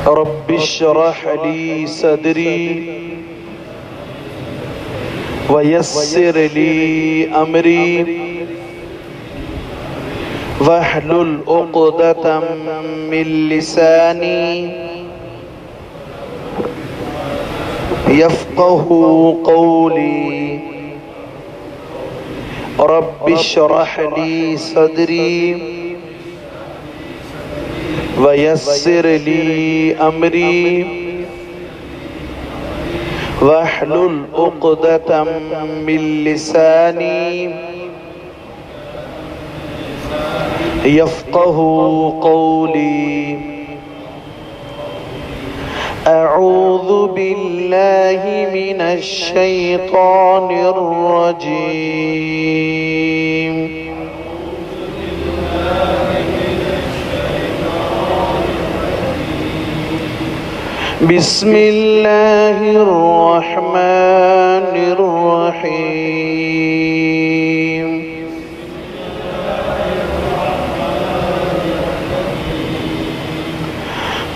رب اشرح لي صدري ويسر لي أمري واحلل عقدة من لساني يفقه قولي رب اشرح لي صدري ويسر لي أمري واحلل عقدة من لساني يفقه قولي أعوذ بالله من الشيطان الرجيم بسم الله الرحمن الرحيم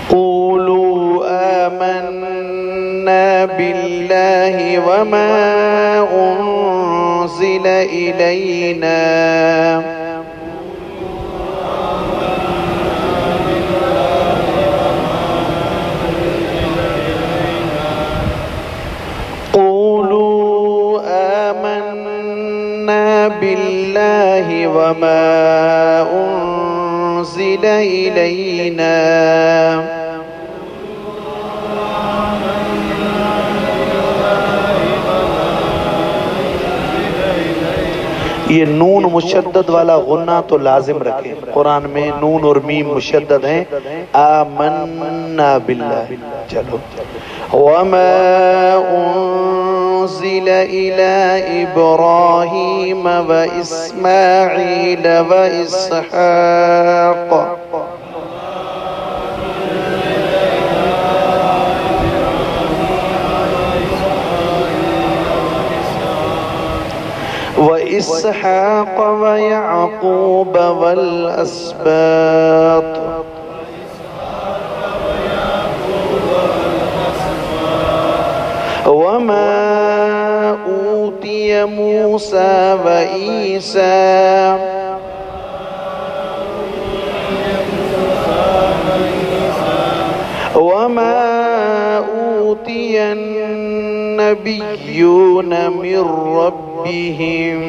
قولوا آمنا بالله وما أنزل إلينا بالله وما أنزل إلينا یہ نون مشدد والا غنہ تو لازم رکھیں، قرآن میں نون اور میم مشدد ہیں. آمنا باللہ. چلو. وما أنزل إلى إبراهيم وإسماعيل وإسحاق وإسحاق ويعقوب والأسباط وما أوتي موسى وعيسى وما أوتي النبيون من ربهم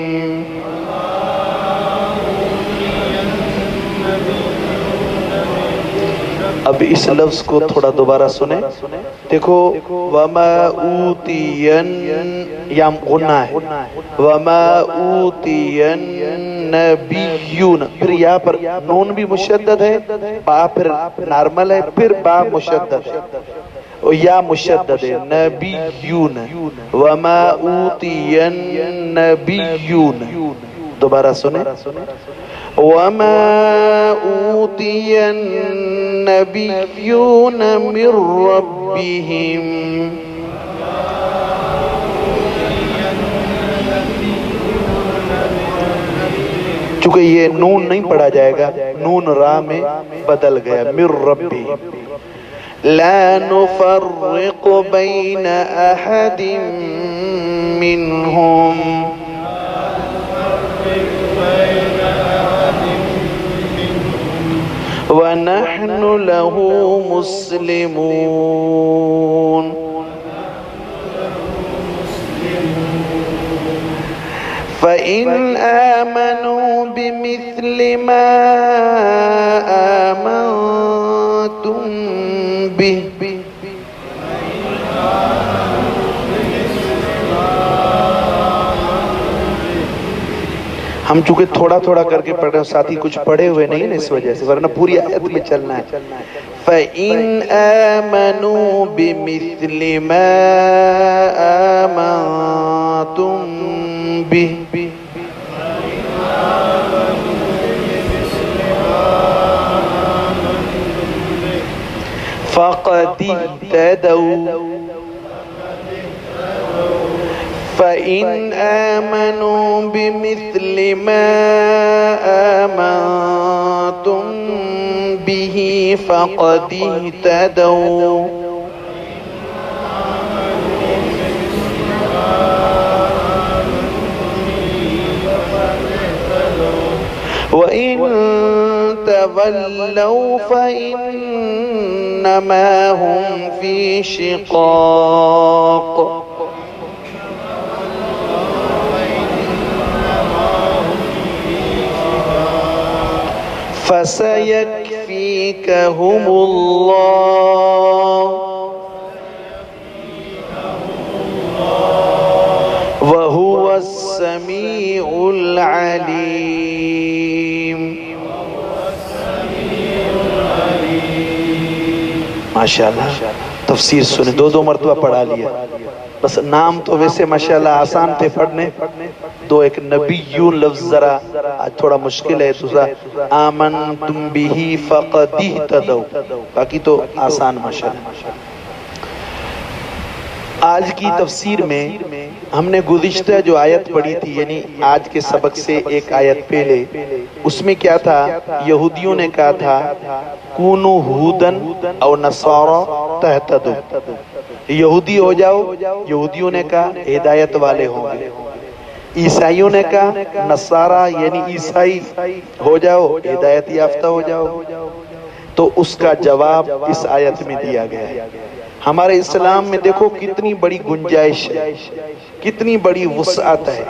اب اس لفظ کو تھوڑا دوبارہ سنیں. دیکھو وما اوتین یا غنہ ہے، وما اوتین نبیون، پھر یہاں پر نون بھی مشدد ہے، با پھر نارمل ہے، پھر با مشدد ہے، یا مشدد ہے. نبیون وما اوتین نبیون. دوبارہ سنیں. وما أوتي النبيون من ربهم چونکہ یہ نون نہیں پڑھا جائے گا، نون را میں بدل گیا. من ربهم لا نفرق بين أحد منهم وَنَحْنُ لَهُ مُسْلِمُونَ. فَإِنْ آمَنُوا بِمِثْلِ مَا آمَنْتُمْ بِهِ ہم چونکہ تھوڑا تھوڑا کر کے پڑھ رہے ہیں، ساتھی کچھ پڑھے ہوئے نہیں نا اس وجہ سے، ورنہ پوری آیت میں چلنا ہے. فَإِنْ آمَنُوا بِمِثْلِ مَا آمَنْتُمْ بِهِ فَقَدِ اهْتَدَوْا فَإِنْ آمَنُوا بِمِثْلِ مَا آمَنْتُمْ بِهِ فَقَدِ اهْتَدَوْا وَإِن تَوَلَّوْا فَإِنَّمَا هُمْ فِي شِقَاقٍ فَسَيَكْفِيكَهُمُ اللَّهُ وَهُوَ السَّمِيعُ الْعَلِيمُ. ماشاءاللہ تفسیر سنے، دو مرتبہ پڑھا لیا، بس نام تو ویسے ماشاءاللہ آسان تھے پڑھنے، دو ایک نبیون لفظ ذرا آج تھوڑا مشکل ہے، دوسرا آمنتم بہی فقد اہتدوا، باقی تو آسان ماشاءاللہ. آج کی تفسیر میں ہم نے گزشتہ جو آیت پڑھی تھی، یعنی آج کے سبق سے ایک آیت پہلے، اس میں کیا تھا؟ یہودیوں نے کہا تھا کونو ہودن او نصارا تہتدو، یہودی ہو جاؤ، یہودیوں نے کہا ہدایت والے ہوں گے. عیسائیوں نے کہا نصارا یعنی عیسائی ہو جاؤ، ہدایت یافتہ ہو جاؤ. تو اس کا جواب اس آیت میں دیا گیا ہے. ہمارے اسلام میں دیکھو کتنی بڑی گنجائش ہے، کتنی بڑی وسعت ہے.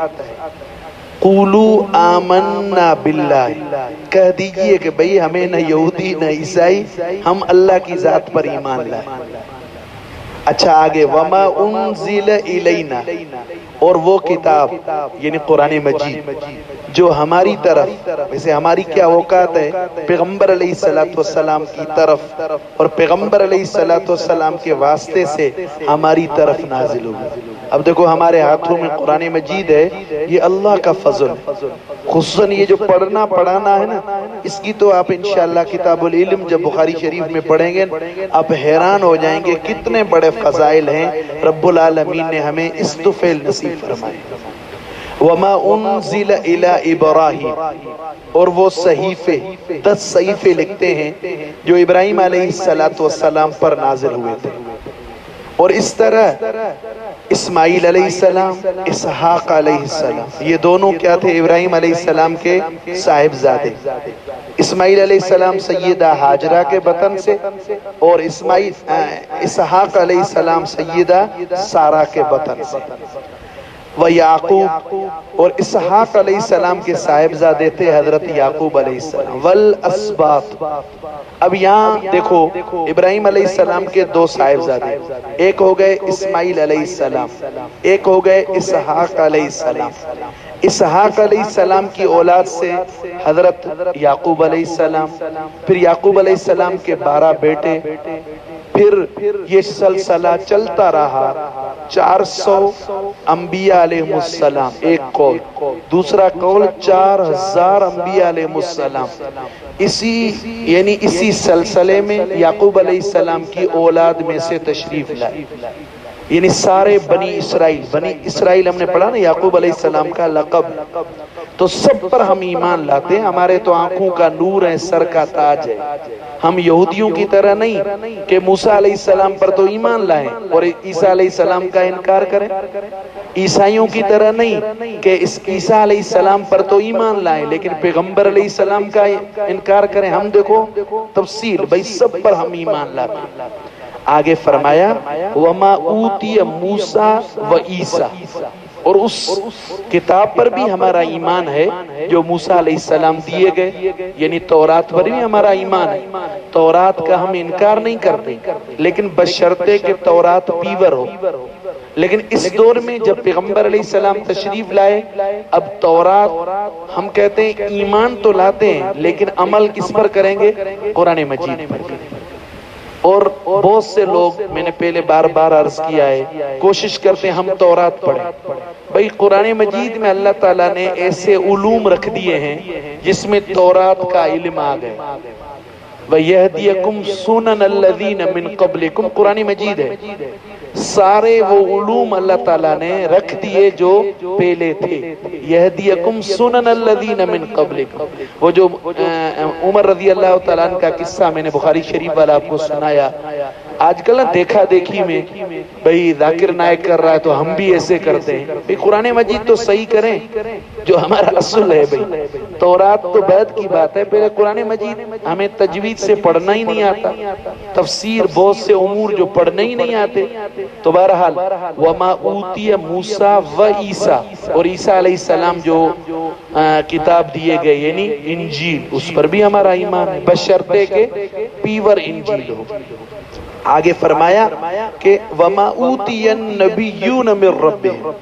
قولوا آمنا باللہ، کہہ دیجئے کہ بھئی ہمیں نہ یہودی نہ عیسائی، ہم اللہ کی ذات پر ایمان لائے. اچھا آگے وما انزل الینا، اور وہ کتاب یعنی قرآن مجید جو ہماری طرف، ویسے ہماری کیا اوقات ہے، پیغمبر علیہ السلام کی طرف اور پیغمبر علیہ السلام کے واسطے سے ہماری طرف نازل ہوگی. اب دیکھو ہمارے ہاتھوں میں قرآن مجید ہے، یہ اللہ کا فضل ہے. خصوصاً یہ جو پڑھنا پڑھانا ہے نا، اس کی تو آپ انشاءاللہ کتاب العلم جب بخاری شریف میں پڑھیں گے آپ حیران ہو جائیں گے کتنے بڑے فضائل ہیں رب العالمین نے ہمیں استفیل نصیب فرمائے. وما انزل الی ابراہیم، اور وہ صحیفے 10 صحیفے لکھتے ہیں جو ابراہیم علیہ السلام پر نازل ہوئے تھے. اور اس طرح اسماعیل علیہ السلام، اسحاق علیہ السلام، یہ دونوں کیا تھے؟ ابراہیم علیہ السلام کے صاحبزادے. اسماعیل علیہ السلام سیدہ ہاجرہ کے بطن سے، اور اسحاق علیہ السلام سیدہ سارہ کے بطن سے. وَيَعْقُوب، اور اسحاق علیہ السلام کے صاحبزادے تھے حضرت یعقوب علیہ السلام. وَالْأَسْبَاطِ، اب یہاں دیکھو ابراہیم علیہ السلام کے 2 صاحبزادے، ایک ہو گئے اسماعیل علیہ السلام، ایک ہو گئے اسحاق علیہ السلام. اسحاق علیہ السلام کی اولاد سے حضرت یعقوب علیہ السلام، پھر یعقوب علیہ السلام کے 12 بیٹے، پھر یہ سلسلہ چلتا رہا. 400 انبیاء علیہ السلام ایک قول، دوسرا قول 4000 انبیاء علیہ السلام. اسی سلسلے میں یعقوب علیہ السلام کی اولاد میں سے تشریف لائے، یعنی سارے بنی اسرائیل ہم نے پڑھا نا یعقوب علیہ السلام کا لقب. تو سب پر ہم ایمان لاتے ہیں، ہمارے تو آنکھوں کا نور ہے، سر کا تاج ہے. ہم یہودیوں کی طرح نہیں کہ موسیٰ علیہ السلام پر تو ایمان لائیں اور عیسیٰ علیہ السلام کا انکار کریں. عیسائیوں کی طرح نہیں کہ عیسیٰ علیہ السلام پر تو ایمان لائیں لیکن پیغمبر علیہ السلام کا انکار کریں. ہم دیکھو تفصیل، بھئی سب پر ہم ایمان لاتے ہیں. آگے فرمایا وَمَا أُوتِيَ مُوسَى وَعِيسَى، اور اس کتاب پر بھی ہمارا ایمان ہے جو موسیٰ علیہ السلام دیے گئے، یعنی تورات پر بھی ہمارا ایمان ہے. تورات کا ہم انکار نہیں کرتے لیکن بشرطے کہ تورات پیور ہو. لیکن اس دور میں جب پیغمبر علیہ السلام تشریف لائے، اب تورات ہم کہتے ہیں ایمان تو لاتے ہیں لیکن عمل کس پر کریں گے؟ قرآن مجید پر. اور بہت سے لوگ، میں نے پہلے بار بار عرض کیا ہے، کوشش کرتے ہیں ہم تورات پڑھیں. بھئی قرآن مجید میں اللہ تعالیٰ نے ایسے علوم رکھ دیے ہیں جس میں تورات کا علم آ گئے. وَيَهْدِيَكُمْ سُنَنَ الَّذِينَ مِن قَبْلِكُمْ، قرآن مجید ہے. سارے وہ علوم اللہ تعالیٰ نے رکھ دیے جو پہلے تھے. یہدیکم سنن الذین من قبلکم. وہ جو عمر رضی اللہ تعالیٰ عنہ کا قصہ میں نے بخاری شریف والا آپ کو سنایا. آج کل دیکھا دیکھی میں بھئی ذاکر نائک کر رہا ہے تو ہم بھی ایسے کرتے ہیں. بھئی قرآن مجید تو صحیح کریں جو ہمارا اصل ہے. بھئی تورات تو بعد کی بات ہے، پہلے قرآن مجید ہمیں تجوید سے پڑھنا ہی نہیں آتا، تفسیر بہت سے امور جو پڑھنے ہی نہیں آتے. تو بہرحال وما اوتی موسیٰ و عیسیٰ، اور عیسیٰ علیہ السلام جو کتاب دیے گئے یعنی انجیل، اس پر بھی ہمارا ایمان ہے بشرطے کہ پیور انجیل ہو. آگے فرمایا کہ وما اوتی النبیون من ربهم،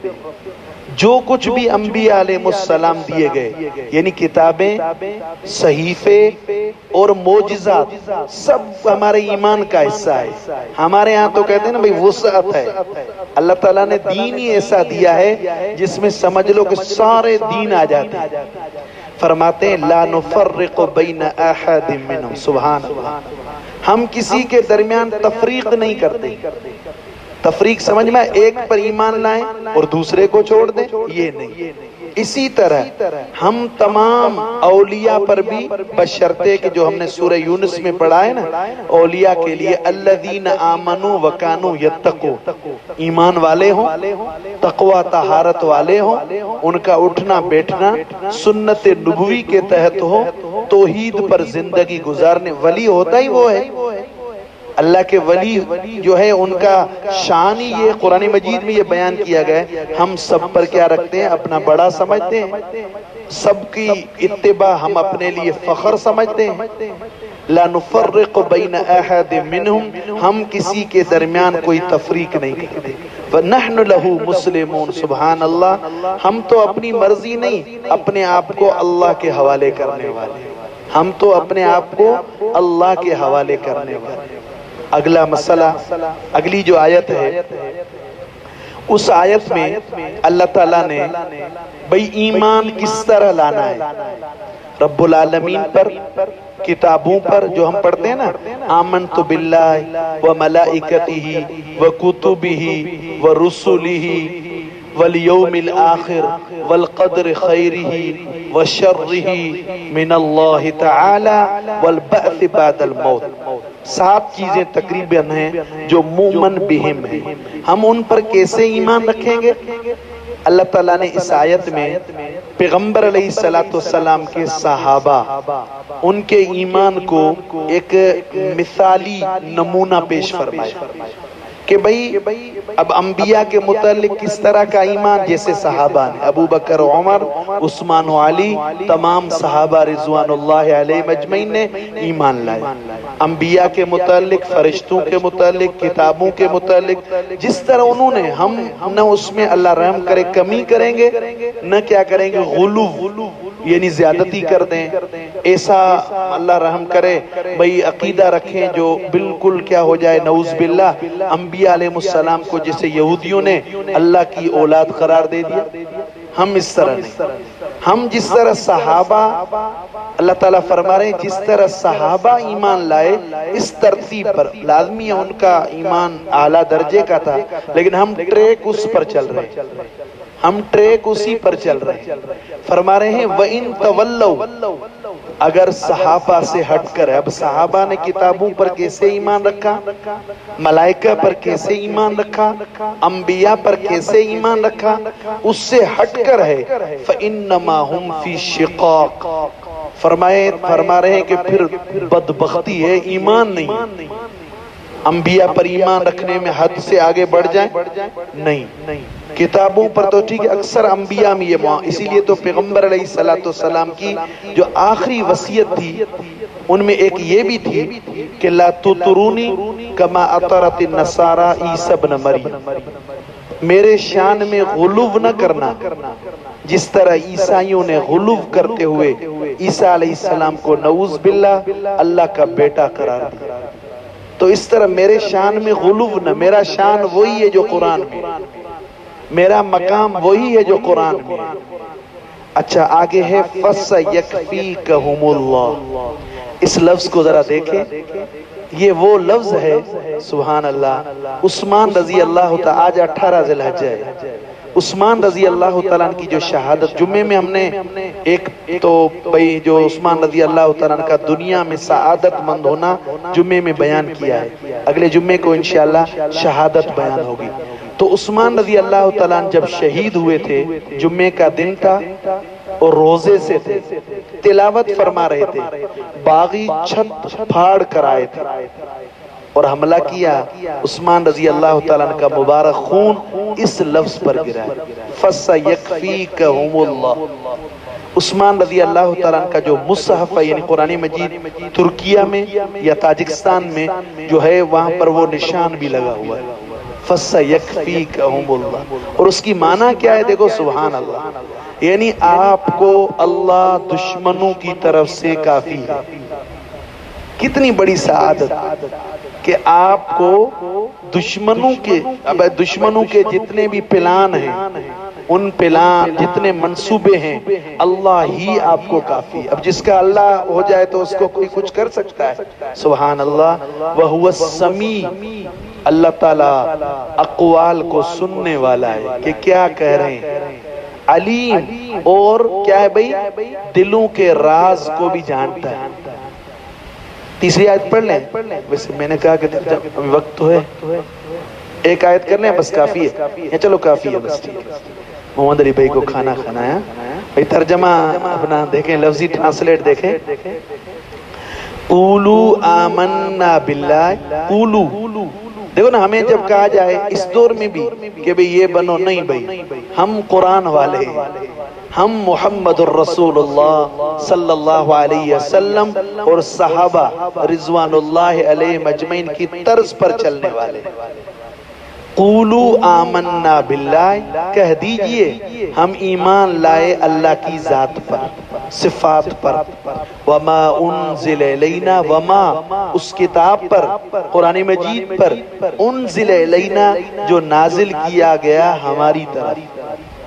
جو کچھ بھی انبیاء علیہ السلام دیے گئے یعنی کتابیں، صحیفے اور معجزات، سب ہمارے ایمان کا حصہ ہے. ہمارے ہاں تو کہتے ہیں نا بھئی وسعت ہے. اللہ تعالیٰ نے دین ہی ایسا دیا ہے جس میں سمجھ لو کہ سارے دین آ جاتے ہیں. فرماتے ہیں لا نفرق بین احد منہم. سبحان اللہ. ہم کسی کے درمیان تفریق نہیں کرتے. تفریق سمجھ میں ایک پر ایمان لائیں اور دوسرے کو چھوڑ دیں، یہ نہیں. اسی طرح ہم تمام اولیاء پر بھی بشرطے کہ جو ہم نے سورہ یونس میں پڑھا ہے نا، اولیاء کے لیے الذین آمنوا وکانوا یتقون، ایمان والے ہوں، تقوی طہارت والے ہوں، ان کا اٹھنا بیٹھنا سنت نبوی کے تحت ہو، توحید پر زندگی گزارنے. ولی ہوتا ہی وہ ہے. اللہ کے ولی جو ہے ان کا شان ہی یہ قرآن مجید میں یہ بیان کیا گیا ہے. ہم سب پر کیا رکھتے ہیں؟ اپنا بڑا سمجھتے ہیں، سب کی اتباع ہم اپنے لیے فخر سمجھتے ہیں. لا نفرق بین احد منہم، ہم کسی کے درمیان کوئی تفریق نہیں کرتے. وَنَحْنُ لَهُ مُسْلِمُونَ. سبحان اللہ. ہم تو اپنی مرضی نہیں، اپنے آپ کو اللہ کے حوالے کرنے والے. ہم تو اپنے آپ کو اللہ کے حوالے کرنے والے. اگلا مسئلہ، اگلی جو آیت ہے، اس آیت میں اللہ تعالیٰ نے بھئی ایمان کس طرح لانا ہے رب العالمین پر، کتابوں پر جو ہم پڑھتے ہیں نا، آمنت باللہ وملائکتہ وکتبہ ورسلہ والیوم الآخر والقدر خیرہ وشرہ من اللہ تعالی والبعث بعد الموت. 7 چیزیں تقریباً ہیں جو مومن بہم ہیں. ہم ان پر کیسے ایمان رکھیں گے؟ اللہ تعالیٰ نے اس آیت میں پیغمبر علیہ السلام کے صحابہ، ان کے ایمان کو ایک مثالی نمونہ پیش فرمایا کہ بھئی اب انبیاء کے متعلق کس طرح کا ایمان، جیسے صحابہ نے ابو بکر، عمر، عثمان و علی، تمام صحابہ رضوان اللہ علیہ مجمعین نے ایمان لائے. انبیاء کے متعلق، فرشتوں کے متعلق، کتابوں کے متعلق جس طرح انہوں نے، ہم نہ اس میں اللہ رحم کرے کمی کریں گے، نہ کیا کریں گے غلو یعنی زیادتی کر دیں. ایسا اللہ رحم کرے بھئی عقیدہ رکھیں جو بالکل کیا ہو جائے نعوذ باللہ انبیاء علیہ السلام کو جیسے یہودیوں نے اللہ کی اولاد قرار دے دیا. ہم اس طرح نہیں. ہم جس طرح صحابہ، اللہ تعالیٰ فرما رہے ہیں جس طرح صحابہ ایمان لائے اس ترتیب پر، لازمی ہے ان کا ایمان اعلیٰ درجے کا تھا، لیکن ہم ٹریک اس پر چل رہے ہیں، ہم ٹریک اسی پر چل رہے ہیں. فرما رہے ہیں وَإِن تَوَلَّوْا، اگر صحابہ سے ہٹ کر، اب صحابہ نے کتابوں پر کیسے ایمان رکھا، ملائکہ پر کیسے ایمان رکھا، انبیاء پر کیسے ایمان رکھا، اس سے ہٹ کر ہے فَإِنَّمَا هُمْ فِي شِقَاقٍ. فرما رہے ہیں کہ پھر بدبختی ہے، ایمان نہیں. انبیاء پر ایمان رکھنے میں حد سے آگے بڑھ جائیں نہیں. کتابوں پر تو ٹھیک ہے، اکثر انبیاء میں یہ اسی لیے تو پیغمبر علیہ السلام کی جو آخری وصیت تھی ان میں ایک یہ بھی تھی کہ لا تطرونی کما اطرت النصارى عیسی ابن مریم، میرے شان میں غلو نہ کرنا جس طرح عیسائیوں نے غلو کرتے ہوئے عیسیٰ علیہ السلام کو نعوذ باللہ اللہ کا بیٹا قرار دیا. تو اس طرح میرے شان میں غلو نہ، میرا شان وہی ہے جو قرآن میں، میرا مقام وہی ہے جو قرآن میں. اچھا آگے ہے فَسَيَكْفِيكَهُمُ اللَّهُ. اس لفظ کو ذرا دیکھیں، یہ وہ لفظ ہے سبحان اللہ، عثمان رضی اللہ تعالیٰ، آج 18 ذی الحجہ ہے، عثمان رضی اللہ تعالیٰ کی جو شہادت، جمعے میں ہم نے ایک تو بھئی جو عثمان رضی اللہ تعالیٰ کا دنیا میں سعادت مند ہونا جمعے میں بیان کیا ہے، اگلے جمعے کو انشاءاللہ شہادت بیان ہوگی۔ تو عثمان رضی اللہ تعالیٰ جب شہید ہوئے تھے، جمعے کا دن تھا اور روزے سے تھے، تلاوت فرما رہے تھے، باغی چھت پھاڑ کر آئے تھے اور حملہ کیا، عثمان رضی اللہ تعالیٰ کا مبارک خون اس لفظ پر گرا ہے، فَسَيَكْفِيكَهُمُ اللَّهُ۔ عثمان رضی اللہ تعالیٰ کا جو مصحف ہے، یعنی قرآن مجید، ترکیہ میں یا تاجکستان میں جو ہے، وہاں پر وہ نشان بھی لگا ہوا ہے، فَسَيَكْفِيكَهُمُ اللَّهُ۔ اور اس کی معنی کیا ہے؟ دیکھو سبحان اللہ، یعنی آپ کو اللہ دشمنوں کی طرف سے کافی ہے۔ کتنی بڑی سعادت کہ آپ کو دشمنوں کے جتنے بھی پلان ہیں، ان پلان جتنے منصوبے ہیں، اللہ ہی آپ کو کافی ہے۔ اب جس کا اللہ ہو جائے تو اس کو کوئی کچھ کر سکتا ہے؟ سبحان اللہ۔ وَهُوَ السَّمِيعُ، اللہ تعالیٰ اقوال کو سننے والا ہے کہ کیا کہہ رہے ہیں، علیم، اور کیا ہے بھئی، دلوں کے راز کو بھی جانتا ہے۔ تیسری آیت پڑھ لیں، ویسے میں نے کہا کہ ابھی وقت تو ہے، ایک آیت کر لیں بس کافی ہے، یا چلو کافی ہے بس، ٹھیک ہے۔ محمد علی بھائی کو کھانا کھانا ہے بھائی، ترجمہ اپنا دیکھیں، لفظی ٹرانسلیٹ دیکھیں، قولوا آمنا باللہ، قولوا، دیکھو نا، ہمیں جب کہا جائے اس دور میں بھی کہ بھئی یہ بنو، نہیں بھئی، ہم قرآن والے ہیں، ہم محمد الرسول اللہ صلی اللہ علیہ وسلم اور صحابہ رضوان اللہ علیہ مجمعین کی طرز پر چلنے والے۔ قولوا آمنا باللہ، کہہ دیجئے ہم ایمان لائے اللہ کی ذات پر، صفات پر، وما انزل الینا، وما اس کتاب پر، قرآن مجید پر، انزل الینا جو نازل کیا گیا ہماری طرف۔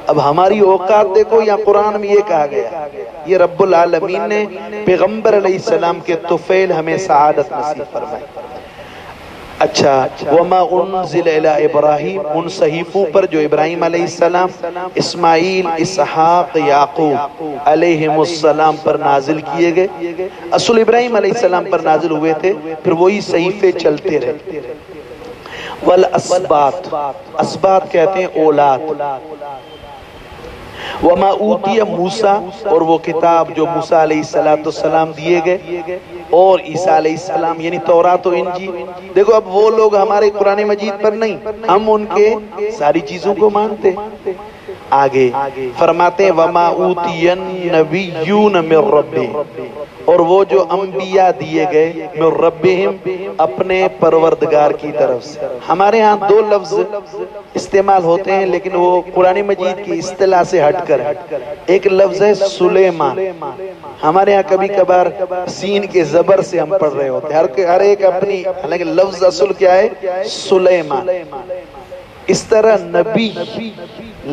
اب ہماری اوقات دیکھو، یا قرآن میں یہ کہا گیا، یہ رب العالمین نے پیغمبر علیہ السلام کے طفیل ہمیں سعادت نصیب فرمائی۔ اچھا، وما انزل الی ابراہیم، ان صحیفوں پر جو ابراہیم علیہ السلام، اسماعیل، اسحاق، یعقوب علیہم السلام پر نازل کیے گئے، اصل ابراہیم علیہ السلام پر نازل ہوئے تھے، پھر وہی صحیفے چلتے رہے۔ والاسباط، اسباط کہتے ہیں اولاد۔ وما اوتی موسیٰ، اور وہ کتاب جو موسیٰ علیہ السلام دیے گئے، اور عیسیٰ علیہ السلام، یعنی تورات و انجیل۔ دیکھو اب وہ لوگ ہمارے قرآن مجید پر نہیں، ہم ان کے ساری چیزوں کو مانتے۔ آگے فرماتے ہیں وما اوتی النبیون من ربہم، اور وہ جو انبیاء دیے گئے من ربہم، اپنے پروردگار کی طرف سے۔ ہمارے ہاں دو لفظ استعمال ہوتے ہیں لیکن وہ قرآن مجید کی اصطلاح سے ہٹ کر ہے۔ ایک لفظ ہے سلیمان، ہمارے ہاں کبھی کبھار سین کے زبر سے ہم پڑھ رہے ہوتے ہیں، ہر ایک اپنی، حالانکہ لفظ اصل کیا ہے؟ سلیمان۔ اس طرح نبی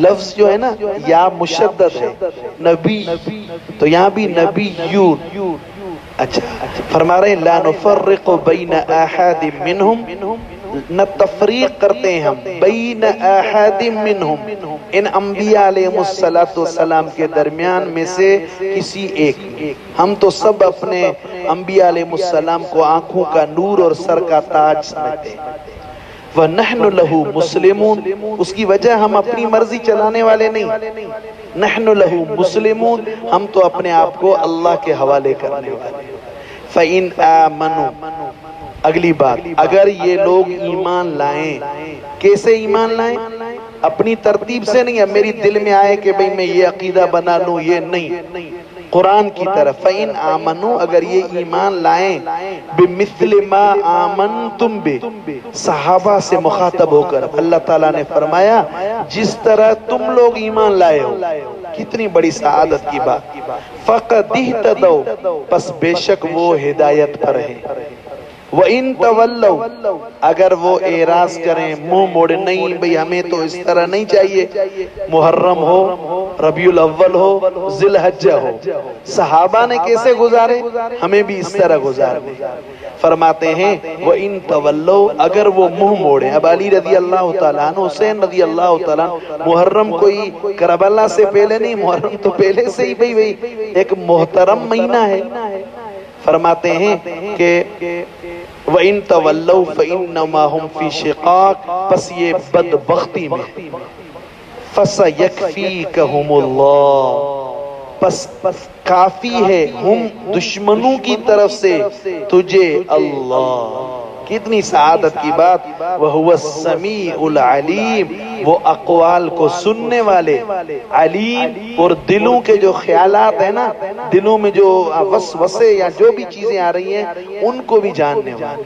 لفظ جو ہے نا، یا مشدد ہے، نبی، تو یہاں بھی نبیون۔ اچھا، فرما رہے ہیں لا نفرق بین احد منہم، نہ تفریق کرتے ہیں ہم بین احد منہم، ان انبیاء علیہ السلام کے درمیان میں سے کسی ایک، ہم تو سب اپنے انبیاء علیہ السلام کو آنکھوں کا نور اور سر کا تاج سمجھتے ہیں۔ وَنَحْنُ لَهُ مُسْلِمُونَ، اس کی وجہ ہم اپنی مرضی چلانے والے نہیں، نحن لہو مسلمون، ہم تو اپنے آپ کو اللہ کے حوالے کرنے والے۔ فَإِنْ آمَنُوا، اگلی بات، اگر یہ لوگ ایمان لائیں، کیسے ایمان لائیں؟ اپنی ترتیب سے نہیں، اب میری دل میں آئے کہ بھئی میں یہ عقیدہ بنا لوں، یہ نہیں، قرآن کی طرف۔ فَإِنْ آمَنُوا، اگر یہ ایمان لائیں، بِمِثْلِ مَا آمَنْتُمْ بِهِ، صحابہ سے مخاطب ہو کر اللہ تعالیٰ نے فرمایا جس طرح تم لوگ ایمان لائے ہو، کتنی بڑی سعادت کی بات۔ فَقَدْ اهْتَدَوْا، پس بے شک وہ ہدایت پر ہیں۔ وَإِن تَوَلَّوْا، اگر وہ اعراض کریں، منہ موڑے، نہیں بھئی ہمیں تو اس طرح نہیں چاہیے، محرم ہو، ربیع الاول ہو، ذی الحجہ ہو، صحابہ نے کیسے گزارے، ہمیں بھی اس طرح گزارنے۔ فرماتے ہیں وَإِن تَوَلَّوْا، اگر وہ منہ موڑے. اب علی رضی اللہ تعالیٰ عنہ، حسین رضی اللہ تعالیٰ عنہ، محرم کوئی کربلا سے پہلے نہیں، محرم تو پہلے سے ہی بھئی ایک محترم مہینہ ہے. فرماتے ہیں کہ وَإِن تَوَلَّوْا فَإِنَّمَا هُمْ فِي شِقَاقٍ، پس یہ بدبختی میں. فَسَيَكْفِيكَهُمُ اللَّهُ، پس کافی ہے ہم دشمنوں کی طرف سے تجھے اللہ. کتنی سعادت کی بات. وَهُوَ السَّمِيعُ الْعَلِيمُ، وہ اقوال کو سننے والے، علیم، اور دلوں کے جو خیالات ہیں نا، دلوں میں جو وسوسے یا جو بھی چیزیں آ رہی ہیں ان کو بھی جاننے والے.